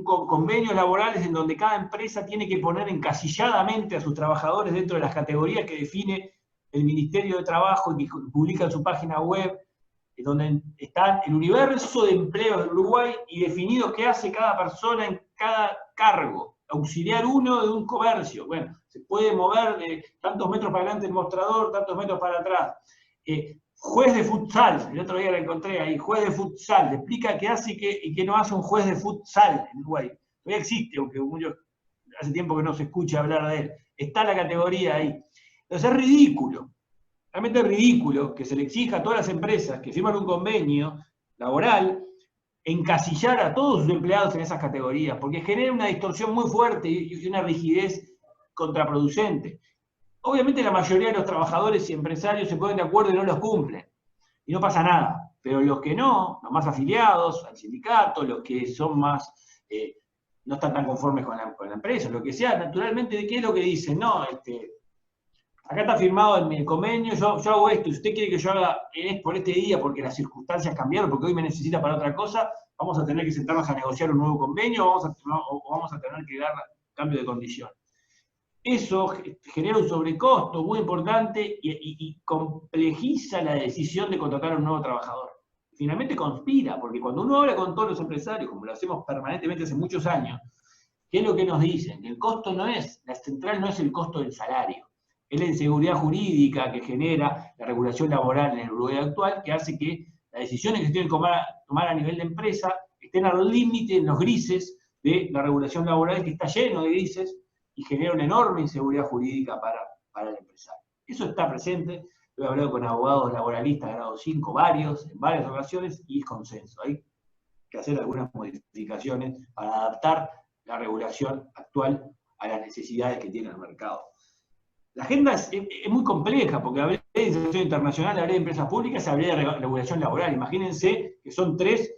convenios laborales en donde cada empresa tiene que poner encasilladamente a sus trabajadores dentro de las categorías que define el Ministerio de Trabajo y que publica en su página web, donde está el universo de empleos de Uruguay y definido qué hace cada persona en cada cargo. Auxiliar 1 de un comercio. Bueno, se puede mover de tantos metros para adelante el mostrador, tantos metros para atrás. Juez de futsal, el otro día la encontré ahí, juez de futsal, le explica qué hace y qué no hace un juez de futsal en Uruguay. Todavía existe, aunque hace tiempo que no se escucha hablar de él. Está la categoría ahí. Entonces es ridículo, realmente es ridículo que se le exija a todas las empresas que firman un convenio laboral encasillar a todos sus empleados en esas categorías, porque genera una distorsión muy fuerte y una rigidez contraproducente. Obviamente la mayoría de los trabajadores y empresarios se ponen de acuerdo y no los cumplen, y no pasa nada. Pero los que no, los más afiliados al sindicato, los que son más, no están tan conformes con la empresa, lo que sea, naturalmente, ¿de qué es lo que dicen? No, acá está firmado en mi convenio, yo hago esto, y usted quiere que yo haga por este día porque las circunstancias cambiaron, porque hoy me necesita para otra cosa, vamos a tener que sentarnos a negociar un nuevo convenio, o vamos a tener que dar cambio de condiciones. Eso genera un sobrecosto muy importante y complejiza la decisión de contratar a un nuevo trabajador. Finalmente conspira, porque cuando uno habla con todos los empresarios, como lo hacemos permanentemente hace muchos años, ¿qué es lo que nos dicen? Que el costo la central no es el costo del salario, es la inseguridad jurídica que genera la regulación laboral en el Uruguay actual, que hace que las decisiones que se tienen que tomar a nivel de empresa estén al límite, en los grises de la regulación laboral, que está lleno de grises, y genera una enorme inseguridad jurídica para el empresario. Eso está presente, lo he hablado con abogados laboralistas de grado 5, en varias ocasiones, y es consenso. Hay que hacer algunas modificaciones para adaptar la regulación actual a las necesidades que tiene el mercado. La agenda es muy compleja, porque hablé de inserción internacional, hablé de empresas públicas, hablé de regulación laboral. Imagínense que son 3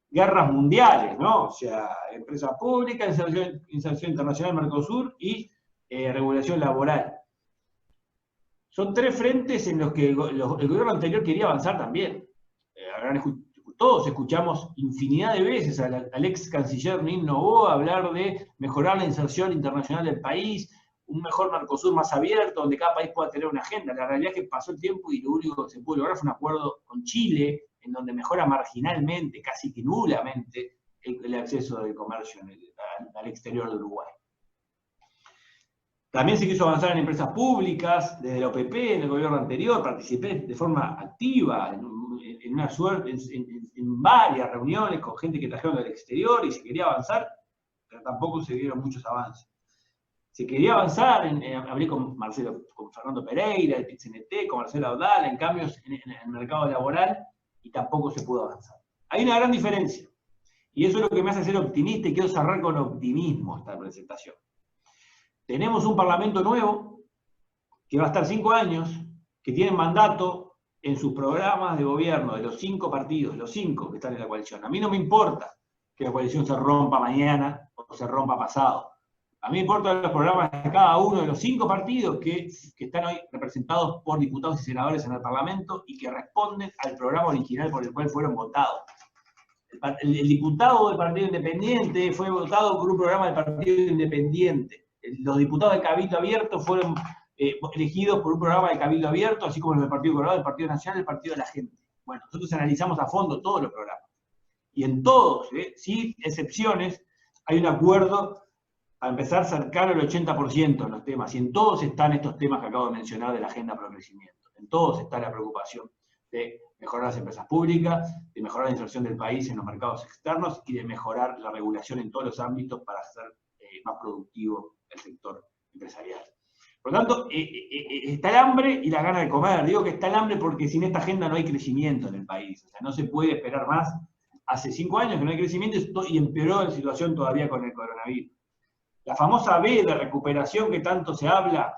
guerras mundiales, ¿no? O sea, empresa pública, inserción internacional, Mercosur y regulación laboral. Son 3 frentes en los que el gobierno anterior quería avanzar también. Todos escuchamos infinidad de veces al ex canciller Nin Noboa hablar de mejorar la inserción internacional del país, un mejor Mercosur más abierto, donde cada país pueda tener una agenda. La realidad es que pasó el tiempo y lo único que se pudo lograr fue un acuerdo con Chile, en donde mejora marginalmente, casi que nulamente, el acceso del comercio al exterior de Uruguay. También se quiso avanzar en empresas públicas, desde la OPP, en el gobierno anterior, participé de forma activa en varias reuniones con gente que trajeron del exterior y se quería avanzar, pero tampoco se dieron muchos avances. Se quería avanzar, hablé con Fernando Pereira, del PIT-CNT, con Marcelo Audal, en cambios en el mercado laboral, y tampoco se pudo avanzar. Hay una gran diferencia, y eso es lo que me hace ser optimista, y quiero cerrar con optimismo esta presentación. Tenemos un parlamento nuevo, que va a estar 5 años, que tiene mandato en sus programas de gobierno de los 5 partidos, los 5 que están en la coalición. A mí no me importa que la coalición se rompa mañana o se rompa pasado. A mí me importan los programas de cada uno de los 5 partidos que están hoy representados por diputados y senadores en el Parlamento y que responden al programa original por el cual fueron votados. El diputado del Partido Independiente fue votado por un programa del Partido Independiente. Los diputados de Cabildo Abierto fueron elegidos por un programa de Cabildo Abierto, así como los del Partido Colorado, del Partido Nacional, del Partido de la Gente. Bueno, nosotros analizamos a fondo todos los programas. Y en todos, sin excepciones, hay un acuerdo a empezar cercano al 80% en los temas. Y en todos están estos temas que acabo de mencionar de la agenda para el crecimiento. En todos está la preocupación de mejorar las empresas públicas, de mejorar la inserción del país en los mercados externos y de mejorar la regulación en todos los ámbitos para hacer más productivo el sector empresarial. Por lo tanto, está el hambre y la gana de comer. Digo que está el hambre porque sin esta agenda no hay crecimiento en el país. O sea, no se puede esperar más. Hace 5 años que no hay crecimiento y empeoró la situación todavía con el coronavirus. La famosa V de recuperación que tanto se habla,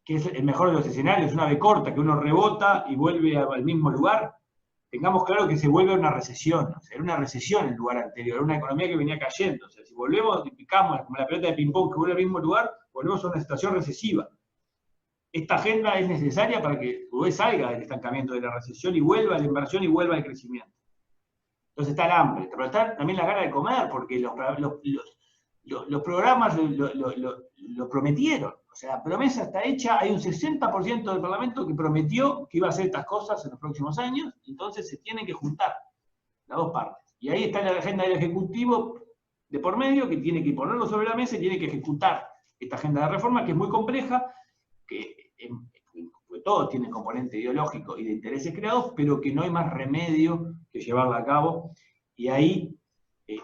que es el mejor de los escenarios, una V corta, que uno rebota y vuelve al mismo lugar, tengamos claro que se vuelve una recesión. O sea, era una recesión en el lugar anterior, era una economía que venía cayendo. O sea, si volvemos y picamos como la pelota de ping-pong que vuelve al mismo lugar, volvemos a una situación recesiva. Esta agenda es necesaria para que Uruguay salga del estancamiento de la recesión y vuelva a la inversión y vuelva al crecimiento. Entonces está el hambre, pero está también la gana de comer, porque los programas lo prometieron. O sea, la promesa está hecha, hay un 60% del Parlamento que prometió que iba a hacer estas cosas en los próximos años, entonces se tienen que juntar las dos partes. Y ahí está la agenda del Ejecutivo de por medio, que tiene que ponerlo sobre la mesa y tiene que ejecutar esta agenda de reforma, que es muy compleja, que todo tiene componente ideológico y de intereses creados, pero que no hay más remedio que llevarla a cabo. Y ahí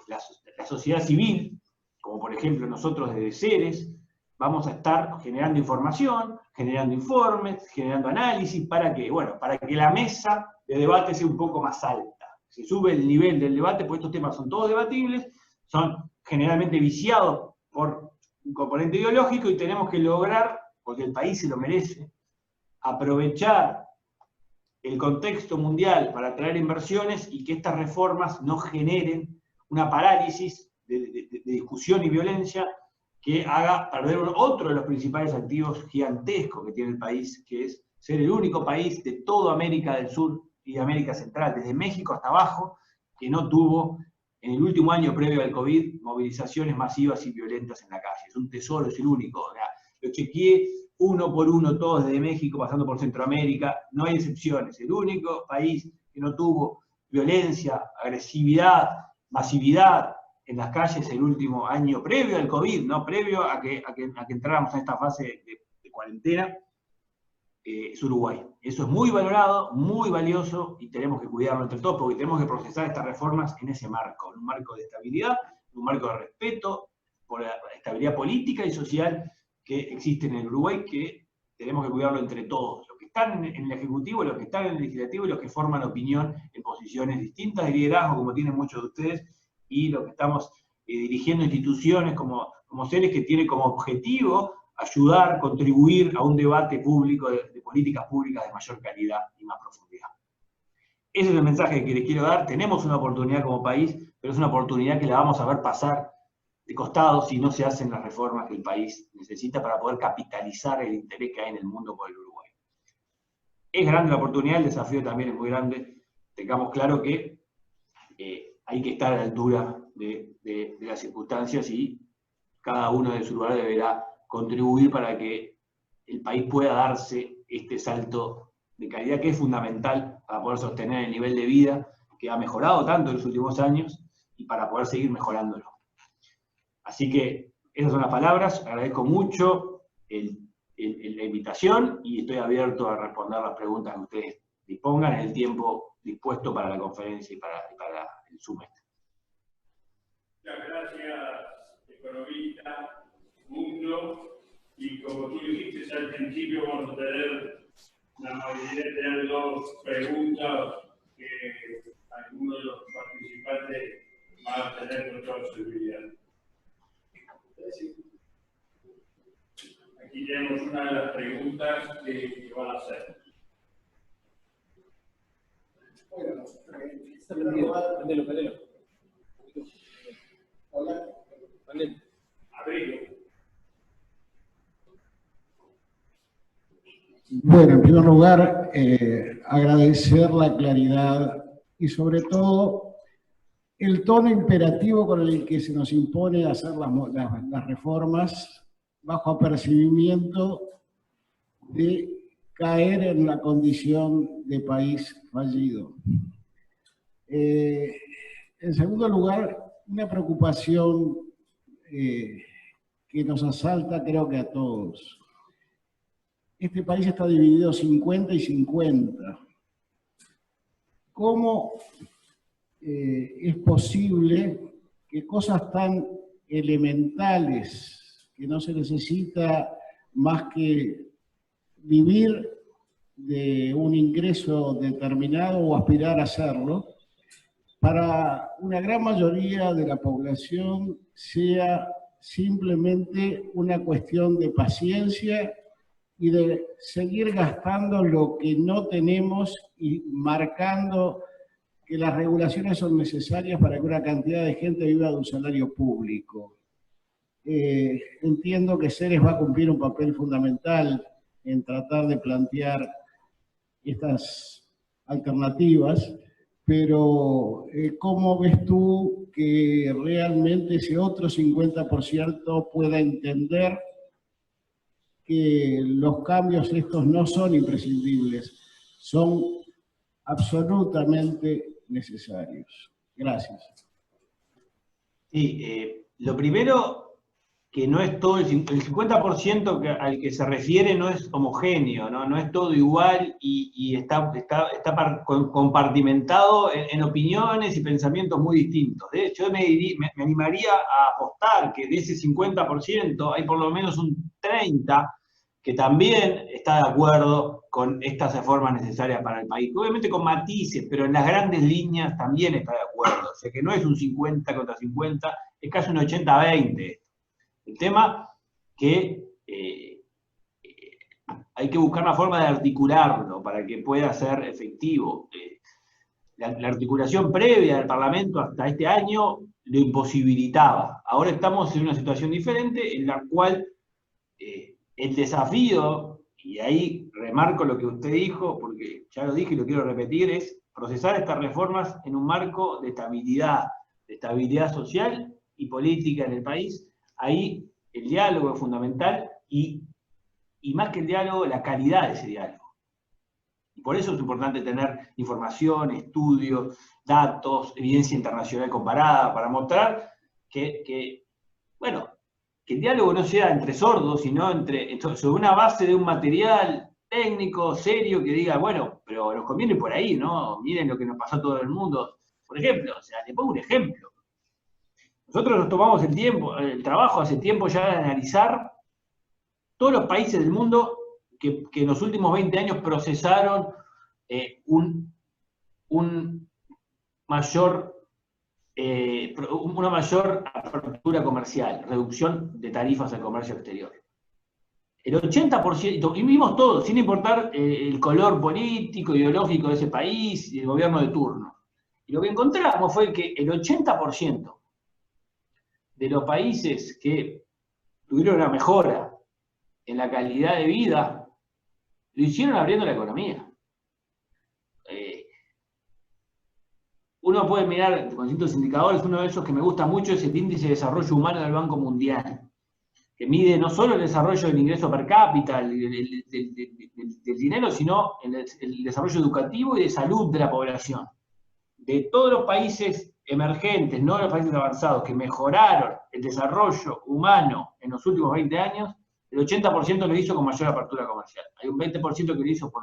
la sociedad civil, como por ejemplo nosotros desde Ceres, vamos a estar generando información, generando informes, generando análisis, para que la mesa de debate sea un poco más alta. Se sube el nivel del debate, porque estos temas son todos debatibles, son generalmente viciados por un componente ideológico y tenemos que lograr, porque el país se lo merece, aprovechar el contexto mundial para atraer inversiones y que estas reformas no generen una parálisis de discusión y violencia que haga perder otro de los principales activos gigantescos que tiene el país, que es ser el único país de toda América del Sur y América Central, desde México hasta abajo, que no tuvo en el último año previo al COVID movilizaciones masivas y violentas en la calle. Es un tesoro, es el único. O sea, lo chequeé uno por uno, todos desde México, pasando por Centroamérica, no hay excepciones. El único país que no tuvo violencia, agresividad, masividad en las calles el último año previo al COVID, no previo a que entráramos en esta fase de cuarentena, es Uruguay. Eso es muy valorado, muy valioso, y tenemos que cuidarlo entre todos, porque tenemos que procesar estas reformas en ese marco, en un marco de estabilidad, en un marco de respeto por la estabilidad política y social que existe en el Uruguay, que tenemos que cuidarlo entre todos, los que están en el Ejecutivo, los que están en el Legislativo y los que forman opinión en posiciones distintas de liderazgo, como tienen muchos de ustedes, y los que estamos dirigiendo instituciones como seres que tienen como objetivo ayudar, contribuir a un debate público de políticas públicas de mayor calidad y más profundidad. Ese es el mensaje que les quiero dar. Tenemos una oportunidad como país, pero es una oportunidad que la vamos a ver pasar de costado si no se hacen las reformas que el país necesita para poder capitalizar el interés que hay en el mundo por el Uruguay. Es grande la oportunidad, el desafío también es muy grande. Tengamos claro que hay que estar a la altura de las circunstancias y cada uno de su lugar deberá contribuir para que el país pueda darse este salto de calidad que es fundamental para poder sostener el nivel de vida que ha mejorado tanto en los últimos años y y para poder seguir mejorándolo. Así que esas son las palabras, agradezco mucho la invitación y estoy abierto a responder las preguntas que ustedes dispongan en el tiempo dispuesto para la conferencia y para el Zoom. Muchas gracias, economista, Mundo, y como tú dijiste al principio, vamos a tener la amabilidad de tener dos preguntas que alguno de los participantes va a tener con toda seguridad. Aquí tenemos una de las preguntas que van a hacer. Bueno, está prendido. Prendelo. Hola. Abrigo. Bueno, en primer lugar, agradecer la claridad y sobre todo el tono imperativo con el que se nos impone hacer las reformas bajo apercibimiento de caer en la condición de país fallido. En segundo lugar, una preocupación que nos asalta creo que a todos. Este país está dividido 50 y 50. ¿Cómo es posible que cosas tan elementales, que no se necesita más que vivir de un ingreso determinado o aspirar a hacerlo, para una gran mayoría de la población sea simplemente una cuestión de paciencia y de seguir gastando lo que no tenemos y marcando que las regulaciones son necesarias para que una cantidad de gente viva de un salario público? Entiendo que Ceres va a cumplir un papel fundamental en tratar de plantear estas alternativas, pero ¿cómo ves tú que realmente ese otro 50% pueda entender que los cambios estos no son imprescindibles, son absolutamente necesarios? Gracias. Sí, lo primero, que no es todo, el 50% al que se refiere no es homogéneo, no es todo igual y está compartimentado en opiniones y pensamientos muy distintos. De hecho, yo me animaría a apostar que de ese 50% hay por lo menos un 30% que también está de acuerdo con estas reformas necesarias para el país. Obviamente con matices, pero en las grandes líneas también está de acuerdo. O sea que no es un 50 contra 50, es casi un 80-20. El tema que hay que buscar una forma de articularlo para que pueda ser efectivo. La articulación previa del Parlamento hasta este año lo imposibilitaba. Ahora estamos en una situación diferente en la cual el desafío, y ahí remarco lo que usted dijo, porque ya lo dije y lo quiero repetir, es procesar estas reformas en un marco de estabilidad social y política en el país. Ahí el diálogo es fundamental y más que el diálogo, la calidad de ese diálogo. Y por eso es importante tener información, estudios, datos, evidencia internacional comparada, para mostrar que el diálogo no sea entre sordos, sino sobre una base de un material técnico, serio, que diga, bueno, pero nos conviene por ahí, ¿no? Miren lo que nos pasó a todo el mundo. Por ejemplo, o sea, le pongo un ejemplo. Nosotros nos tomamos el trabajo hace tiempo ya de analizar todos los países del mundo que en los últimos 20 años procesaron una mayor apertura comercial, reducción de tarifas al comercio exterior. El 80%, y vimos todo, sin importar el color político, ideológico de ese país y el gobierno de turno. Y lo que encontramos fue que el 80% de los países que tuvieron una mejora en la calidad de vida, lo hicieron abriendo la economía. Uno puede mirar con distintos indicadores, uno de esos que me gusta mucho es el índice de desarrollo humano del Banco Mundial, que mide no solo el desarrollo del ingreso per cápita, del dinero, sino el desarrollo educativo y de salud de la población. De todos los países emergentes, no los países avanzados, que mejoraron el desarrollo humano en los últimos 20 años, el 80% lo hizo con mayor apertura comercial. Hay un 20% que lo hizo por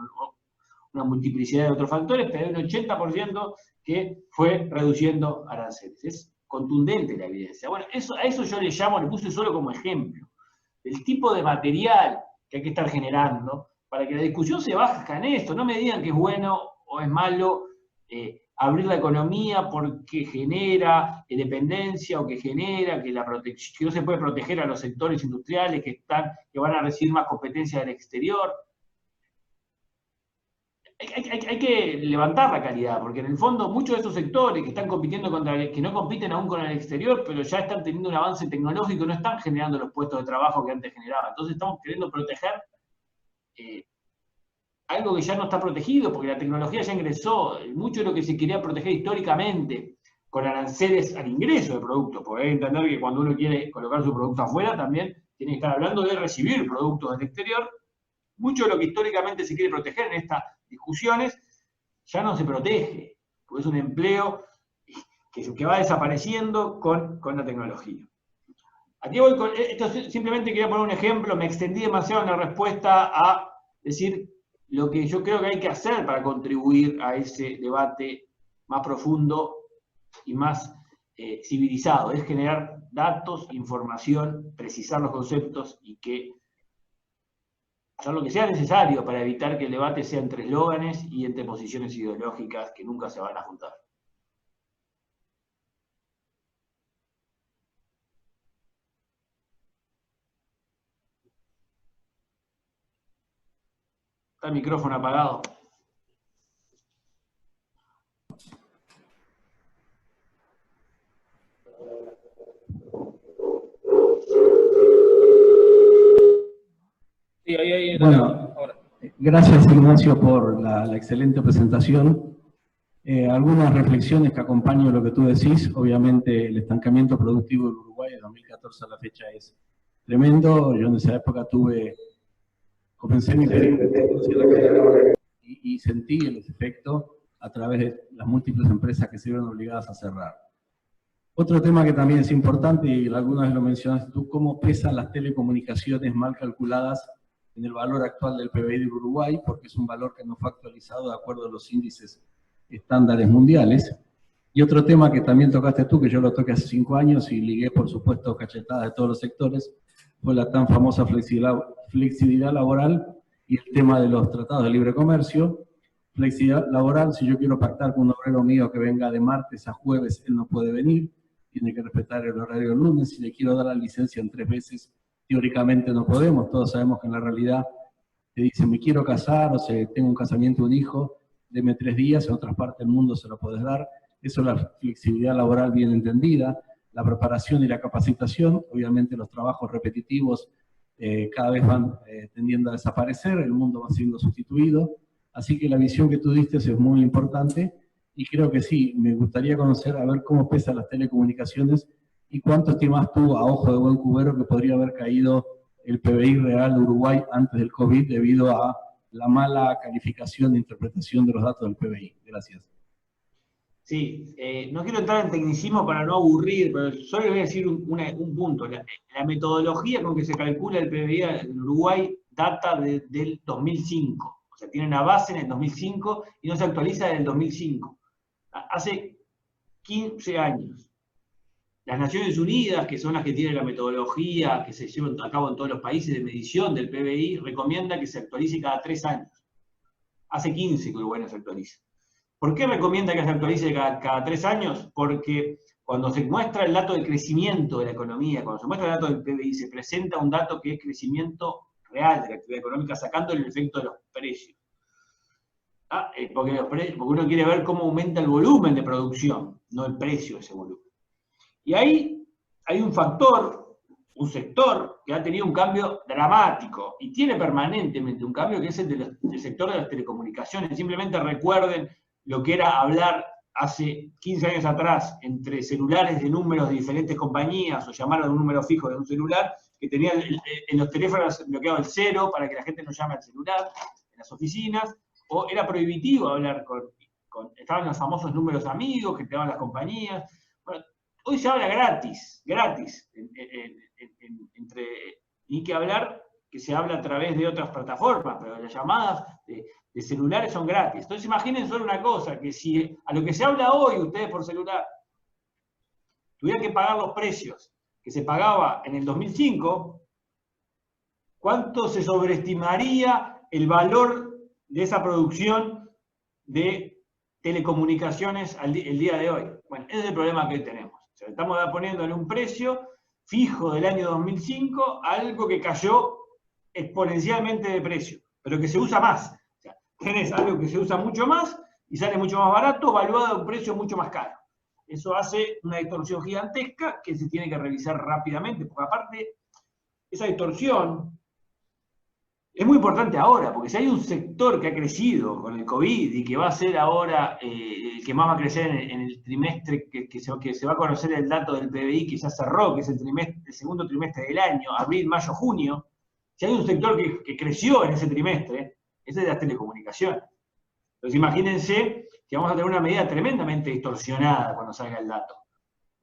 una multiplicidad de otros factores, pero hay un 80% que fue reduciendo aranceles. Es contundente la evidencia. Bueno, a eso yo le llamo, le puse solo como ejemplo, el tipo de material que hay que estar generando para que la discusión se baje en esto. No me digan que es bueno o es malo abrir la economía porque genera dependencia o que genera que no se puede proteger a los sectores industriales que van a recibir más competencia del exterior. Hay que levantar la calidad, porque en el fondo muchos de estos sectores que están compitiendo que no compiten aún con el exterior, pero ya están teniendo un avance tecnológico, no están generando los puestos de trabajo que antes generaban. Entonces estamos queriendo proteger algo que ya no está protegido, porque la tecnología ya ingresó. Mucho de lo que se quería proteger históricamente con aranceles al ingreso de productos, porque hay que entender que cuando uno quiere colocar su producto afuera, también tiene que estar hablando de recibir productos del exterior. Mucho de lo que históricamente se quiere proteger en estas discusiones ya no se protege, porque es un empleo que va desapareciendo con la tecnología. Aquí voy con esto, simplemente quería poner un ejemplo, me extendí demasiado en la respuesta a decir lo que yo creo que hay que hacer para contribuir a ese debate más profundo y más civilizado, es generar datos, información, precisar los conceptos y hacer lo que sea necesario para evitar que el debate sea entre eslóganes y entre posiciones ideológicas que nunca se van a juntar. Está el micrófono apagado. Sí, ahí bueno, ahora. Gracias Ignacio por la excelente presentación. Algunas reflexiones que acompañan lo que tú decís. Obviamente el estancamiento productivo del Uruguay de 2014 a la fecha es tremendo. Yo en esa época comencé mi periodo y sentí el efecto a través de las múltiples empresas que se vieron obligadas a cerrar. Otro tema que también es importante, y alguna vez lo mencionaste tú, cómo pesan las telecomunicaciones mal calculadas en el valor actual del PBI de Uruguay, porque es un valor que no fue actualizado de acuerdo a los índices estándares mundiales. Y otro tema que también tocaste tú, que yo lo toqué hace 5 años y ligué, por supuesto, cachetadas de todos los sectores, fue la tan famosa flexibilidad laboral y el tema de los tratados de libre comercio. Flexibilidad laboral, si yo quiero pactar con un obrero mío que venga de martes a jueves, él no puede venir, tiene que respetar el horario del lunes. Si le quiero dar la licencia en 3 veces, teóricamente no podemos. Todos sabemos que en la realidad te dicen, me quiero casar, o sea, tengo un casamiento, un hijo, deme 3 días, en otras partes del mundo se lo podés dar. Eso es la flexibilidad laboral bien entendida. La preparación y la capacitación, obviamente los trabajos repetitivos cada vez van tendiendo a desaparecer, el mundo va siendo sustituido. Así que la visión que tú diste es muy importante y creo que sí, me gustaría conocer a ver cómo pesan las telecomunicaciones y cuánto estimas tú a ojo de buen cubero que podría haber caído el PBI real de Uruguay antes del COVID debido a la mala calificación e interpretación de los datos del PBI. Gracias. Sí, no quiero entrar en tecnicismo para no aburrir, pero solo voy a decir un punto. La metodología con que se calcula el PBI en Uruguay data del 2005. O sea, tiene una base en el 2005 y no se actualiza desde el 2005. Hace 15 años. Las Naciones Unidas, que son las que tienen la metodología que se lleva a cabo en todos los países de medición del PBI, recomienda que se actualice cada 3 años. Hace 15 que Uruguay no se actualiza. ¿Por qué recomienda que se actualice cada 3 años? Porque cuando se muestra el dato de crecimiento de la economía, cuando se muestra el dato del PBI, se presenta un dato que es crecimiento real de la actividad económica, sacando el efecto de los precios. Porque uno quiere ver cómo aumenta el volumen de producción, no el precio de ese volumen. Y ahí hay un factor, un sector que ha tenido un cambio dramático y tiene permanentemente un cambio, que es el del sector de las telecomunicaciones. Simplemente recuerden lo que era hablar hace 15 años atrás entre celulares de números de diferentes compañías o llamar a un número fijo de un celular, que tenía en los teléfonos bloqueado el 0 para que la gente no llame al celular, en las oficinas, o era prohibitivo hablar estaban los famosos números amigos que te daban las compañías. Bueno, hoy se habla gratis, ni que hablar que se habla a través de otras plataformas, pero las llamadas de celulares son gratis. Entonces imaginen solo una cosa, que si a lo que se habla hoy ustedes por celular tuvieran que pagar los precios que se pagaba en el 2005, ¿cuánto se sobreestimaría el valor de esa producción de telecomunicaciones el día de hoy? Bueno, ese es el problema que hoy tenemos. O sea, estamos poniéndole un precio fijo del año 2005 a algo que cayó exponencialmente de precio, pero que se usa más. O sea, tenés algo que se usa mucho más y sale mucho más barato, valuado a un precio mucho más caro. Eso hace una distorsión gigantesca que se tiene que revisar rápidamente, porque aparte, esa distorsión es muy importante ahora, porque si hay un sector que ha crecido con el COVID y que va a ser ahora el que más va a crecer en el trimestre que se va a conocer el dato del PBI que ya cerró, que es el segundo trimestre del año, abril, mayo, junio, si hay un sector que creció en ese trimestre, ese es de las telecomunicaciones. Entonces imagínense que vamos a tener una medida tremendamente distorsionada cuando salga el dato,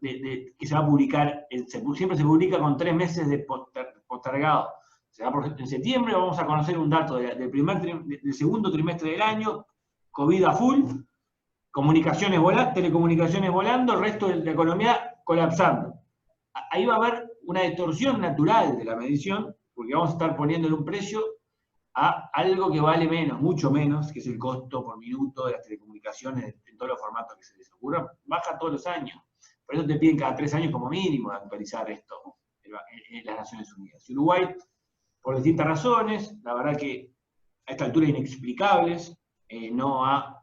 que se va a publicar, siempre se publica con 3 meses de postergado. En septiembre vamos a conocer un dato del segundo trimestre del año, COVID a full, telecomunicaciones volando, el resto de la economía colapsando. Ahí va a haber una distorsión natural de la medición, porque vamos a estar poniéndole un precio a algo que vale menos, mucho menos, que es el costo por minuto de las telecomunicaciones en todos los formatos que se les ocurran. Baja todos los años. Por eso te piden cada 3 años como mínimo actualizar esto en las Naciones Unidas. Y Uruguay, por distintas razones, la verdad que a esta altura inexplicables, no ha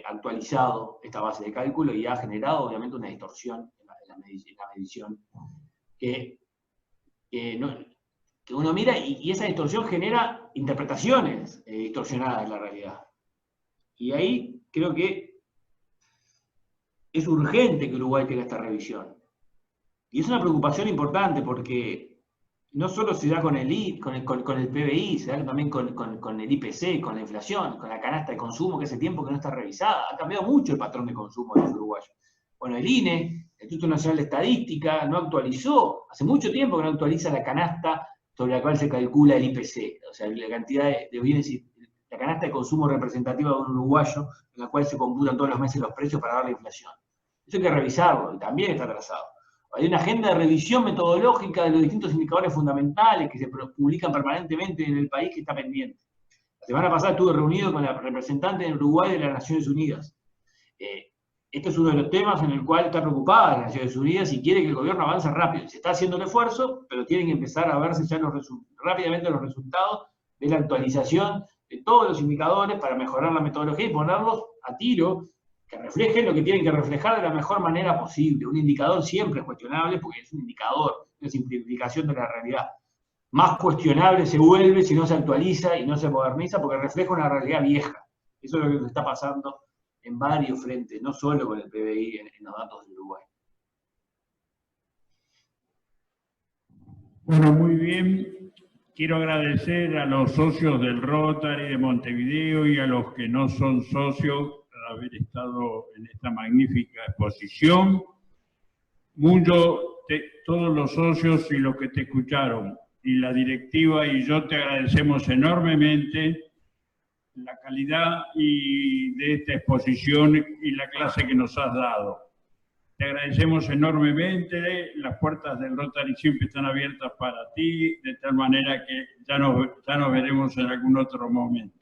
actualizado esta base de cálculo y ha generado obviamente una distorsión en la medición que uno mira y esa distorsión genera interpretaciones distorsionadas de la realidad. Y ahí creo que es urgente que Uruguay tenga esta revisión. Y es una preocupación importante porque no solo se da con el PBI, se da también con el IPC, con la inflación, con la canasta de consumo, que hace tiempo que no está revisada. Ha cambiado mucho el patrón de consumo de los uruguayos. Bueno, el INE, el Instituto Nacional de Estadística, no actualizó, hace mucho tiempo que no actualiza la canasta sobre la cual se calcula el IPC, o sea, la cantidad de bienes y la canasta de consumo representativa de un uruguayo, en la cual se computan todos los meses los precios para dar la inflación. Eso hay que revisarlo, y también está atrasado. Hay una agenda de revisión metodológica de los distintos indicadores fundamentales que se publican permanentemente en el país que está pendiente. La semana pasada estuve reunido con la representante en Uruguay de las Naciones Unidas. Este es uno de los temas en el cual está preocupada las Naciones Unidas y quiere que el gobierno avance rápido. Se está haciendo el esfuerzo, pero tienen que empezar a verse ya rápidamente los resultados de la actualización de todos los indicadores para mejorar la metodología y ponerlos a tiro, que reflejen lo que tienen que reflejar de la mejor manera posible. Un indicador siempre es cuestionable porque es un indicador, una simplificación de la realidad. Más cuestionable se vuelve si no se actualiza y no se moderniza porque refleja una realidad vieja. Eso es lo que nos está pasando en varios frentes, no solo con el PBI en los datos de Uruguay. Bueno, muy bien. Quiero agradecer a los socios del Rotary de Montevideo y a los que no son socios por haber estado en esta magnífica exposición. Todos los socios y los que te escucharon, y la directiva y yo te agradecemos enormemente la calidad de esta exposición y la clase que nos has dado. Te agradecemos enormemente, las puertas del Rotary siempre están abiertas para ti, de tal manera que ya nos veremos en algún otro momento.